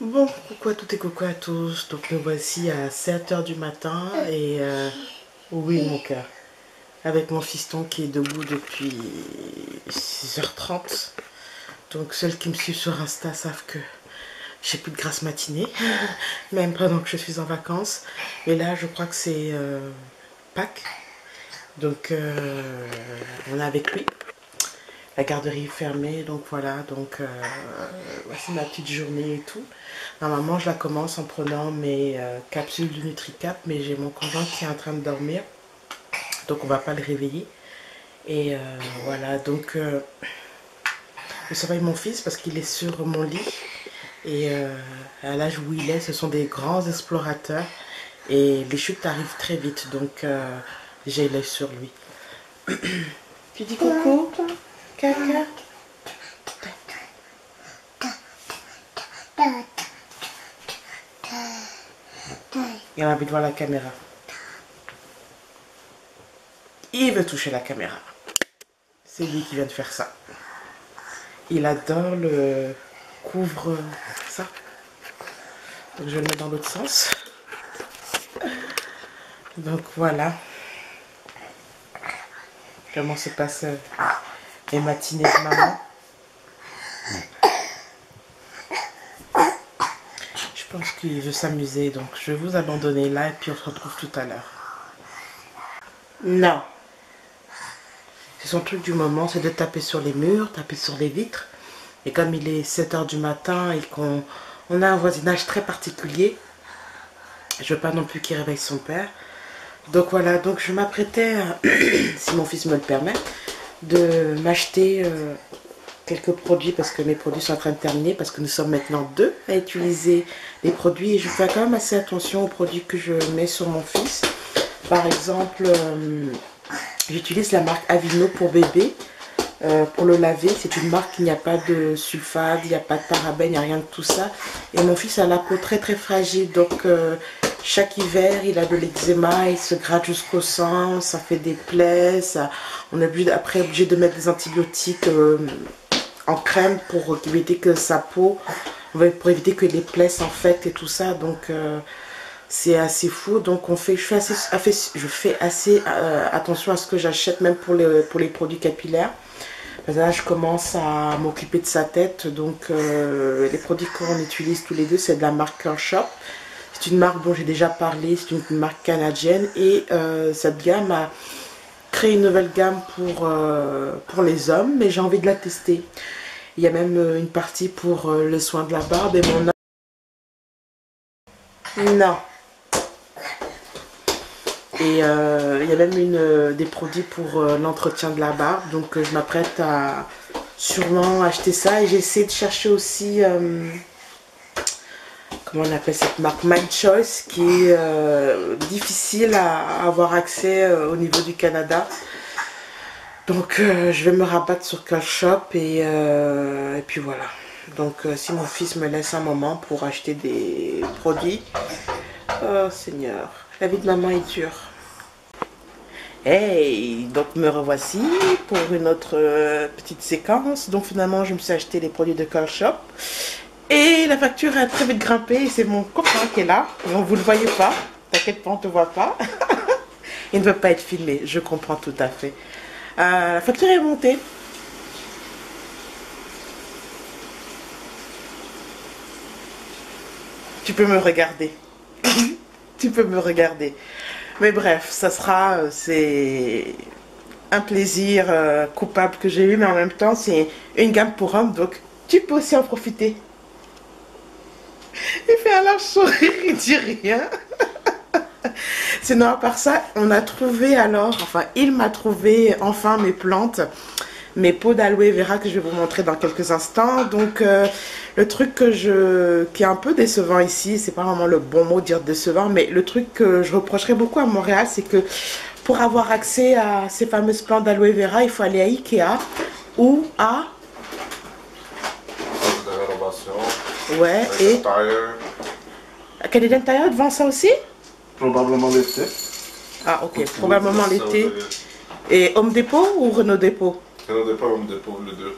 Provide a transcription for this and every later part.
Bon, coucou à toutes et coucou à tous. Donc nous voici à 7 h du matin et oui mon cœur, avec mon fiston qui est debout depuis 6 h 30. Donc ceux qui me suivent sur Insta savent que j'ai plus de grasse matinée, même pendant que je suis en vacances. Et là je crois que c'est Pâques, donc on est avec lui. La garderie est fermée, donc voilà, donc voici ma petite journée et tout. Normalement, je la commence en prenant mes capsules du NutriCap, mais j'ai mon conjoint qui est en train de dormir, donc on va pas le réveiller. Et voilà, donc je surveille mon fils parce qu'il est sur mon lit. Et à l'âge où il est, ce sont des grands explorateurs et les chutes arrivent très vite, donc j'ai l'œil sur lui. Tu dis coucou? Caca. Il a envie de voir la caméra. Il veut toucher la caméra. C'est lui qui vient de faire ça. Il adore le couvre ça. Donc je vais le mettre dans l'autre sens. Donc voilà. Comment se passent les matinées de maman. Je pense qu'il veut s'amuser, donc je vais vous abandonner là et puis on se retrouve tout à l'heure. Non. C'est son truc du moment, c'est de taper sur les murs, taper sur les vitres. Et comme il est 7 h du matin et qu'on a un voisinage très particulier, je veux pas non plus qu'il réveille son père. Donc voilà, donc je m'apprêtais, si mon fils me le permet, de m'acheter quelques produits parce que mes produits sont en train de terminer, parce que nous sommes maintenant deux à utiliser les produits et je fais quand même assez attention aux produits que je mets sur mon fils. Par exemple, j'utilise la marque Aveeno pour bébé. Pour le laver, c'est une marque, il n'y a pas de sulfate, il n'y a pas de parabènes, il n'y a rien de tout ça. Et mon fils a la peau très très fragile, donc chaque hiver il a de l'eczéma, il se gratte jusqu'au sang, ça fait des plaies, on est après obligé de mettre des antibiotiques en crème pour éviter que sa peau, pour éviter que les plaies s'infectent et tout ça. Donc c'est assez fou. Donc je fais assez attention à ce que j'achète, même pour les produits capillaires. Parce que là, je commence à m'occuper de sa tête. Donc les produits qu'on utilise tous les deux, c'est de la marque Curl Shop. C'est une marque dont j'ai déjà parlé, c'est une marque canadienne. Et cette gamme a créé une nouvelle gamme pour les hommes, mais j'ai envie de la tester. Il y a même une partie pour le soin de la barbe et mon... Non. Et il y a même des produits pour l'entretien de la barbe. Donc je m'apprête à sûrement acheter ça. Et j'essaie de chercher aussi, comment on appelle cette marque, Mind Choice, qui est difficile à avoir accès au niveau du Canada. Donc je vais me rabattre sur Curl Shop et puis voilà. Donc si mon fils me laisse un moment pour acheter des produits. Oh Seigneur, la vie de maman est dure. Hey, donc me revoici pour une autre petite séquence. Donc finalement je me suis acheté les produits de Curl Shop. Et la facture a très vite grimpé et c'est mon copain qui est là. Non, vous ne le voyez pas. T'inquiète pas, on ne te voit pas. Il ne veut pas être filmé, je comprends tout à fait. La facture est montée. Tu peux me regarder. Tu peux me regarder. Mais bref, ça sera, c'est un plaisir coupable que j'ai eu, mais en même temps, c'est une gamme pour hommes, donc tu peux aussi en profiter. Il fait un large sourire, il dit rien. Sinon, à part ça, on a trouvé alors, enfin, il m'a trouvé enfin mes plantes, mes pots d'aloe vera que je vais vous montrer dans quelques instants. Donc, le truc qui est un peu décevant ici, c'est pas vraiment le bon mot de dire décevant, mais le truc que je reprocherais beaucoup à Montréal, c'est que pour avoir accès à ces fameuses plantes d'aloe vera, il faut aller à Ikea ou à... Ouais, et... Canadian Tire vend ça aussi? Probablement l'été. Ah ok, probablement l'été. Et Home Depot ou Renault Depot? Renault Depot, Home Depot, les deux.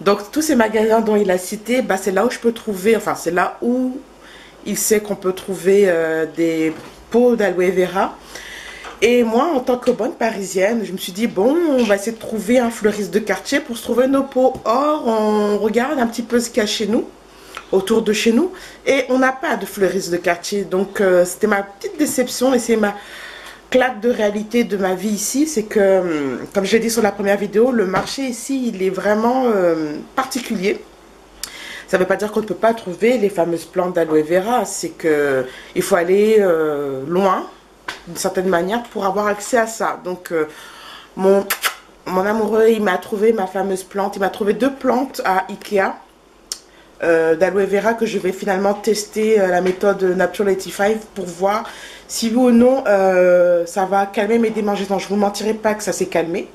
Donc tous ces magasins dont il a cité, bah, c'est là où je peux trouver, enfin c'est là où il sait qu'on peut trouver des pots d'aloe vera. Et moi, en tant que bonne parisienne, je me suis dit, bon, on va essayer de trouver un fleuriste de quartier pour se trouver nos pots. Or, on regarde un petit peu ce qu'il y a chez nous, autour de chez nous, et on n'a pas de fleuriste de quartier. Donc, c'était ma petite déception et c'est ma claque de réalité de ma vie ici. C'est que, comme je l'ai dit sur la première vidéo, le marché ici, il est vraiment particulier. Ça ne veut pas dire qu'on ne peut pas trouver les fameuses plantes d'aloe vera, c'est que il faut aller loin, d'une certaine manière, pour avoir accès à ça. Donc, mon amoureux, il m'a trouvé ma fameuse plante, il m'a trouvé 2 plantes à Ikea d'aloe vera que je vais finalement tester la méthode Natural 85 pour voir si oui ou non ça va calmer mes démangeaisons. Je ne vous mentirai pas que ça s'est calmé.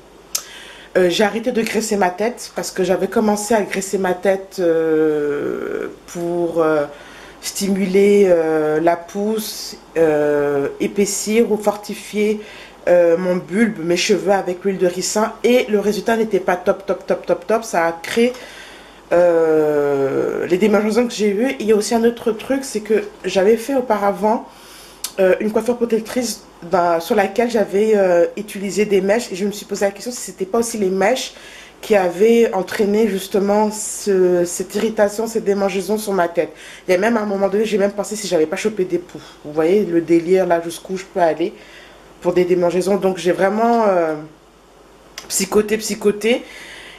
J'ai arrêté de graisser ma tête parce que j'avais commencé à graisser ma tête pour stimuler la pousse, épaissir ou fortifier mon bulbe, mes cheveux avec l'huile de ricin, et le résultat n'était pas top. Ça a créé les démangeaisons que j'ai eues. Il y a aussi un autre truc, c'est que j'avais fait auparavant une coiffure protectrice sur laquelle j'avais utilisé des mèches, et je me suis posé la question si c'était pas aussi les mèches qui avaient entraîné justement cette irritation, cette démangeaison sur ma tête. Il y a même à un moment donné, j'ai même pensé si j'avais pas chopé des poux. Vous voyez le délire là jusqu'où je peux aller pour des démangeaisons. Donc j'ai vraiment psychoté,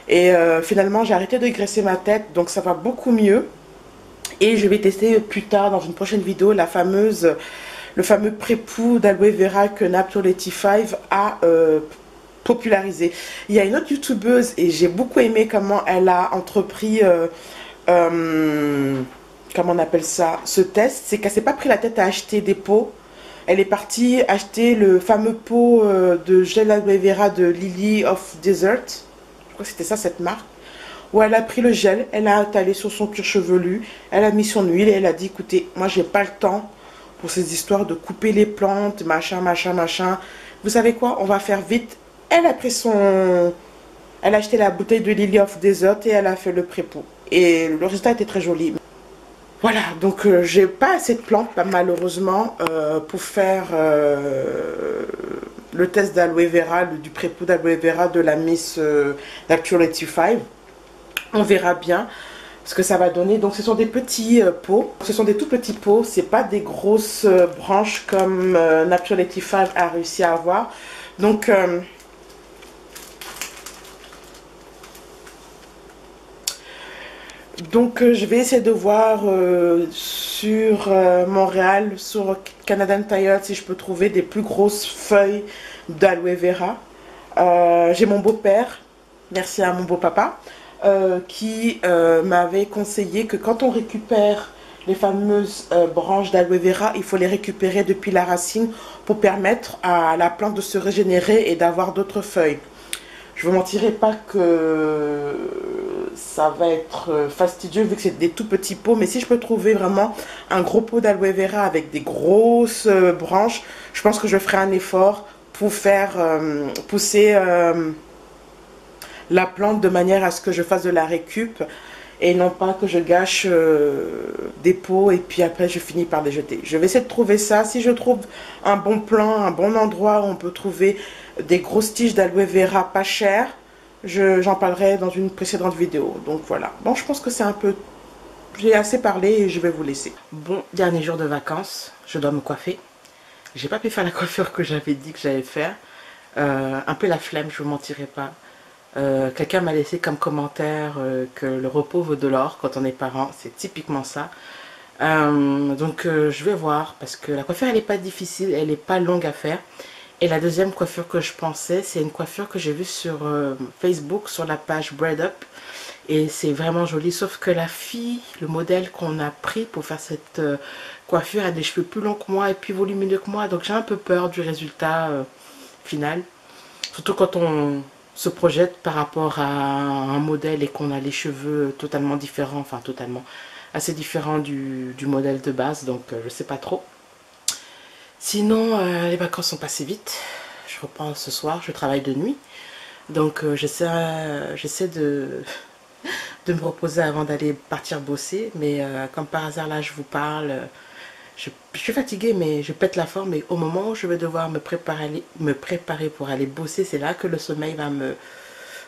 et finalement j'ai arrêté de graisser ma tête, donc ça va beaucoup mieux. Et je vais tester plus tard dans une prochaine vidéo le fameux pré-poux d'aloe vera que Natural 85 a popularisé. Il y a une autre youtubeuse, et j'ai beaucoup aimé comment elle a entrepris comment on appelle ça, ce test. C'est qu'elle s'est pas pris la tête à acheter des pots. Elle est partie acheter le fameux pot de gel aloe vera de Lily of Desert. Je crois que c'était ça, cette marque. Où elle a pris le gel, elle a étalé sur son cuir chevelu, elle a mis son huile et elle a dit, écoutez, moi j'ai pas le temps pour ces histoires de couper les plantes, machin. Vous savez quoi, on va faire vite. Elle a pris elle a acheté la bouteille de Lily of Desert et elle a fait le pré-pot. Et le résultat était très joli. Voilà, donc j'ai pas assez de plantes, malheureusement, pour faire le test d'aloe vera, du pré-pot d'aloe vera de la Miss Natural 85. On verra bien ce que ça va donner. Donc ce sont des petits pots, ce sont des tout petits pots, c'est pas des grosses branches comme Natural 85 a réussi à avoir. Donc je vais essayer de voir sur Montréal, sur Canadian Tire, si je peux trouver des plus grosses feuilles d'aloe vera. J'ai mon beau-père, merci à mon beau-papa, qui m'avait conseillé que quand on récupère les fameuses branches d'aloe vera, il faut les récupérer depuis la racine pour permettre à la plante de se régénérer et d'avoir d'autres feuilles. Je ne vous mentirai pas que ça va être fastidieux vu que c'est des tout petits pots, mais si je peux trouver vraiment un gros pot d'aloe vera avec des grosses branches, je pense que je ferai un effort pour faire pousser la plante de manière à ce que je fasse de la récup et non pas que je gâche des pots et puis après je finis par les jeter. Je vais essayer de trouver ça. Si je trouve un bon plan, un bon endroit où on peut trouver des grosses tiges d'aloe vera pas chères, j'en parlerai dans une précédente vidéo. Donc voilà. Bon, je pense que c'est un peu... J'ai assez parlé et je vais vous laisser. Bon, dernier jour de vacances, je dois me coiffer. J'ai pas pu faire la coiffure que j'avais dit que j'allais faire. Un peu la flemme, je vous mentirai pas. Quelqu'un m'a laissé comme commentaire que le repos vaut de l'or quand on est parent, c'est typiquement ça. Donc je vais voir, parce que la coiffure elle n'est pas difficile, elle n'est pas longue à faire. Et la deuxième coiffure que je pensais, c'est une coiffure que j'ai vue sur Facebook, sur la page Bread Up. Et c'est vraiment joli, sauf que la fille, le modèle qu'on a pris pour faire cette coiffure, a des cheveux plus longs que moi et plus volumineux que moi. Donc j'ai un peu peur du résultat final. Surtout quand on se projette par rapport à un modèle et qu'on a les cheveux totalement différents, enfin totalement, assez différents du modèle de base. Donc je sais pas trop. Sinon, les vacances sont passées vite. Je reprends ce soir, je travaille de nuit. Donc j'essaie de de me reposer avant d'aller partir bosser. Mais comme par hasard, là, je vous parle. Je suis fatiguée, mais je pète la forme. Et au moment où je vais devoir me préparer pour aller bosser, c'est là que le sommeil va me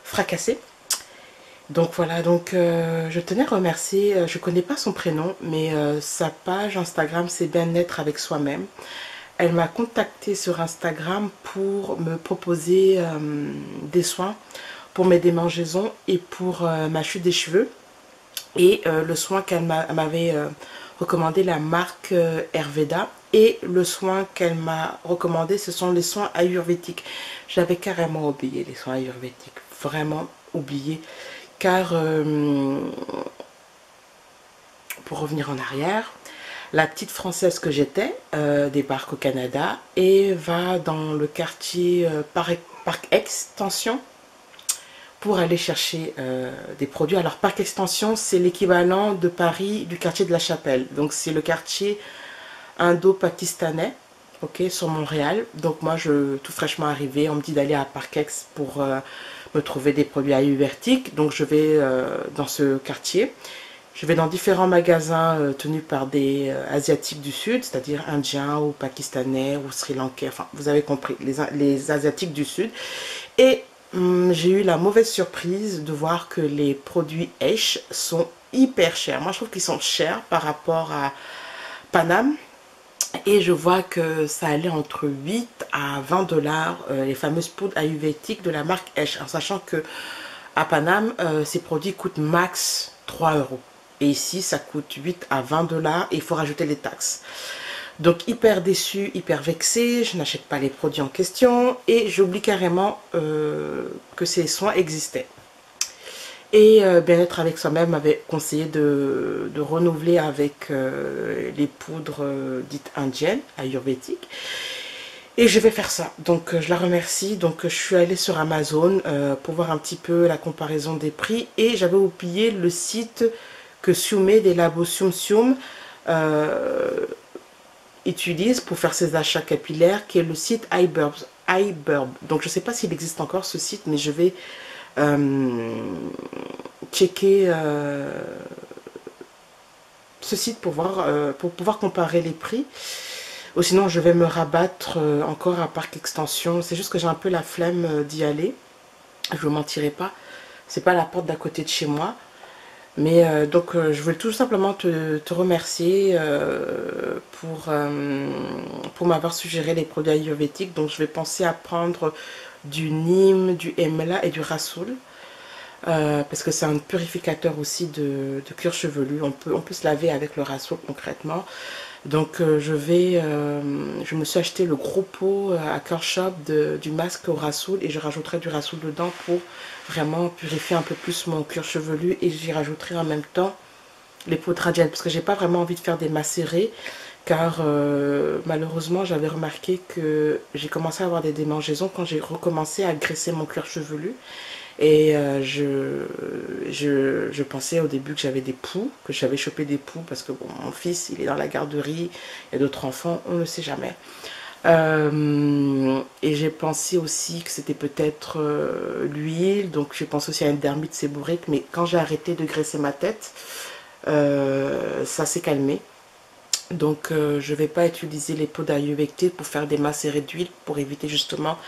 fracasser. Donc voilà, donc je tenais à remercier, je connais pas son prénom, mais sa page Instagram c'est Bien-être avec soi-même. Elle m'a contacté sur Instagram pour me proposer des soins pour mes démangeaisons et pour ma chute des cheveux. Et le soin qu'elle m'avait recommandé, la marque Ayurveda. Et le soin qu'elle m'a recommandé, ce sont les soins ayurvédiques. J'avais carrément oublié les soins ayurvédiques, vraiment oublié. Car, pour revenir en arrière, la petite française que j'étais débarque au Canada et va dans le quartier Parc Extension pour aller chercher des produits. Alors Parc Extension, c'est l'équivalent de Paris du quartier de la Chapelle. Donc c'est le quartier indo-pakistanais, ok, sur Montréal. Donc moi, tout fraîchement arrivé, on me dit d'aller à Parc-Ex pour me trouver des produits ayurvédiques. Donc je vais dans ce quartier. Je vais dans différents magasins tenus par des Asiatiques du Sud, c'est-à-dire Indiens ou Pakistanais ou Sri Lankais. Enfin, vous avez compris, les Asiatiques du Sud. Et j'ai eu la mauvaise surprise de voir que les produits H sont hyper chers. Moi, je trouve qu'ils sont chers par rapport à Paname. Et je vois que ça allait entre 8 à 20 dollars, les fameuses poudres ayurvédiques de la marque H, en sachant que à Paname, ces produits coûtent max 3 euros. Et ici, ça coûte 8 à 20 dollars et il faut rajouter les taxes. Donc, hyper déçue, hyper vexée, je n'achète pas les produits en question et j'oublie carrément que ces soins existaient. Et Bien-être avec soi-même m'avait conseillé de renouveler avec les poudres dites indiennes, ayurvédiques. Et je vais faire ça. Donc je la remercie. Donc je suis allée sur Amazon pour voir un petit peu la comparaison des prix. Et j'avais oublié le site que Siumé des labos Sium Sium utilise pour faire ses achats capillaires, qui est le site iBurb. Donc je ne sais pas s'il existe encore ce site, mais je vais checker ce site pour voir, pour pouvoir comparer les prix. Ou sinon je vais me rabattre encore à Parc Extension. C'est juste que j'ai un peu la flemme d'y aller. Je ne vous mentirai pas. C'est pas la porte d'à côté de chez moi. Mais donc je voulais tout simplement te remercier pour m'avoir suggéré les produits ayurvédiques. Donc je vais penser à prendre du Nîmes, du Emla et du Rasoul. Parce que c'est un purificateur aussi de cuir chevelu. On peut se laver avec le Rasoul concrètement. Donc je me suis acheté le gros pot à Cœur Shop du masque au Rasoul et je rajouterai du Rasoul dedans pour vraiment purifier un peu plus mon cuir chevelu et j'y rajouterai en même temps les poudres radiales parce que j'ai pas vraiment envie de faire des macérés car malheureusement j'avais remarqué que j'ai commencé à avoir des démangeaisons quand j'ai recommencé à graisser mon cuir chevelu. Et je pensais au début que j'avais des poux, que j'avais chopé des poux parce que bon, mon fils il est dans la garderie, il y a d'autres enfants, on ne sait jamais. Et j'ai pensé aussi que c'était peut-être l'huile, donc j'ai pensé aussi à une dermite séborique, mais quand j'ai arrêté de graisser ma tête, ça s'est calmé. Donc je ne vais pas utiliser les pots d'ayurvédique pour faire des macérés d'huile pour éviter justement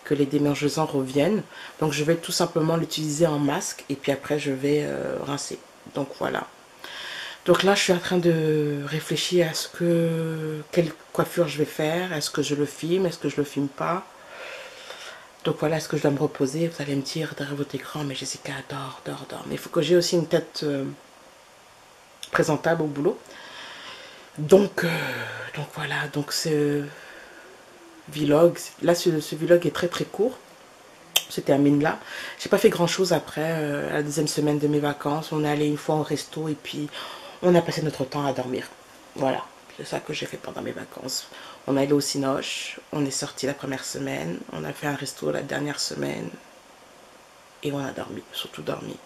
que les démangeaisons reviennent. Donc je vais tout simplement l'utiliser en masque et puis après je vais rincer. Donc voilà. Donc là je suis en train de réfléchir à quelle coiffure je vais faire. Est-ce que je le filme? Est-ce que je le filme pas? Donc voilà, est-ce que je dois me reposer? Vous allez me dire derrière votre écran, mais Jessica, dors. Mais il faut que j'ai aussi une tête présentable au boulot. Donc voilà, donc ce vlog, là ce vlog est très court, se termine là. J'ai pas fait grand chose après la deuxième semaine de mes vacances. On est allé une fois au resto et puis on a passé notre temps à dormir. Voilà, c'est ça que j'ai fait pendant mes vacances. On est allé au Cinoche, on est sorti la première semaine, on a fait un resto la dernière semaine et on a dormi, surtout dormi.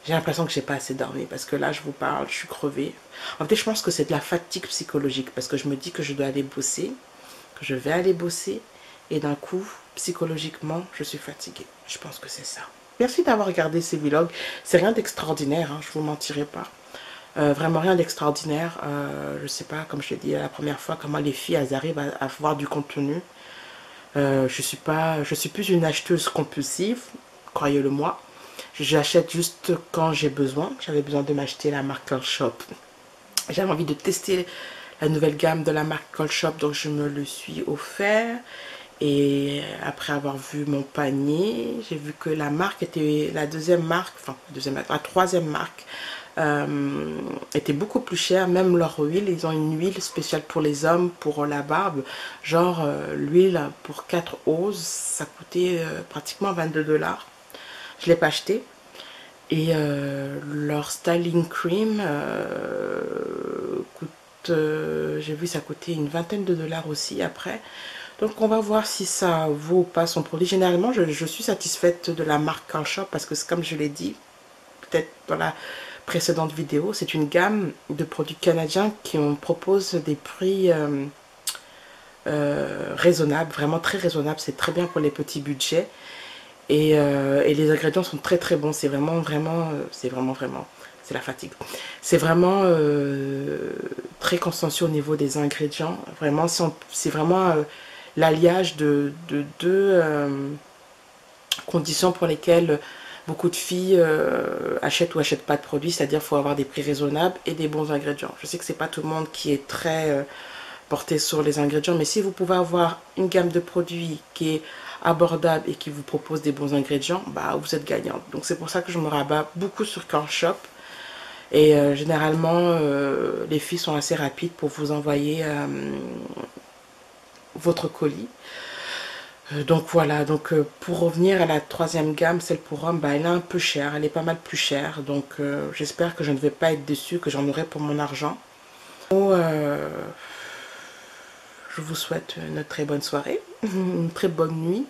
J'ai l'impression que j'ai pas assez dormi parce que là je vous parle, je suis crevée. En fait je pense que c'est de la fatigue psychologique parce que je me dis que je dois aller bosser, que je vais aller bosser et d'un coup psychologiquement je suis fatiguée. Je pense que c'est ça. Merci d'avoir regardé ces vlogs. C'est rien d'extraordinaire, hein, je vous mentirai pas. Vraiment rien d'extraordinaire. Je sais pas, comme je l'ai dit la première fois, comment les filles elles arrivent à avoir du contenu. Je suis plus une acheteuse compulsive, croyez-le moi. J'achète juste quand j'ai besoin. J'avais besoin de m'acheter la marque Curl Shop. J'avais envie de tester la nouvelle gamme de la marque Curl Shop, donc je me le suis offert. Et après avoir vu mon panier, j'ai vu que la marque était la deuxième marque, enfin la troisième marque était beaucoup plus chère. Même leur huile, ils ont une huile spéciale pour les hommes, pour la barbe. Genre l'huile pour 4 oses, ça coûtait pratiquement 22 $. Je ne l'ai pas acheté. Et leur styling cream coûte, j'ai vu ça coûtait une vingtaine de dollars aussi après. Donc on va voir si ça vaut ou pas son produit. Généralement je suis satisfaite de la marque Curl Shop parce que comme je l'ai dit peut-être dans la précédente vidéo, c'est une gamme de produits canadiens qui propose des prix raisonnables, vraiment très raisonnables. C'est très bien pour les petits budgets. Et les ingrédients sont très très bons. C'est vraiment c'est la fatigue. C'est vraiment très consciencieux au niveau des ingrédients. Vraiment, c'est vraiment l'alliage de deux conditions pour lesquelles beaucoup de filles achètent ou achètent pas de produits. C'est-à-dire qu'il faut avoir des prix raisonnables et des bons ingrédients. Je sais que c'est pas tout le monde qui est très porté sur les ingrédients, mais si vous pouvez avoir une gamme de produits qui est abordable et qui vous propose des bons ingrédients, bah vous êtes gagnante. Donc c'est pour ça que je me rabats beaucoup sur Curl Shop. Et généralement les filles sont assez rapides pour vous envoyer votre colis. Donc voilà, donc pour revenir à la troisième gamme, celle pour hommes, bah, elle est un peu chère, elle est pas mal plus chère. Donc j'espère que je ne vais pas être déçue, que j'en aurai pour mon argent. Je vous souhaite une très bonne soirée, une très bonne nuit.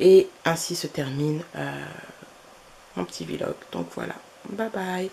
Et ainsi se termine mon petit vlog. Donc voilà, bye bye.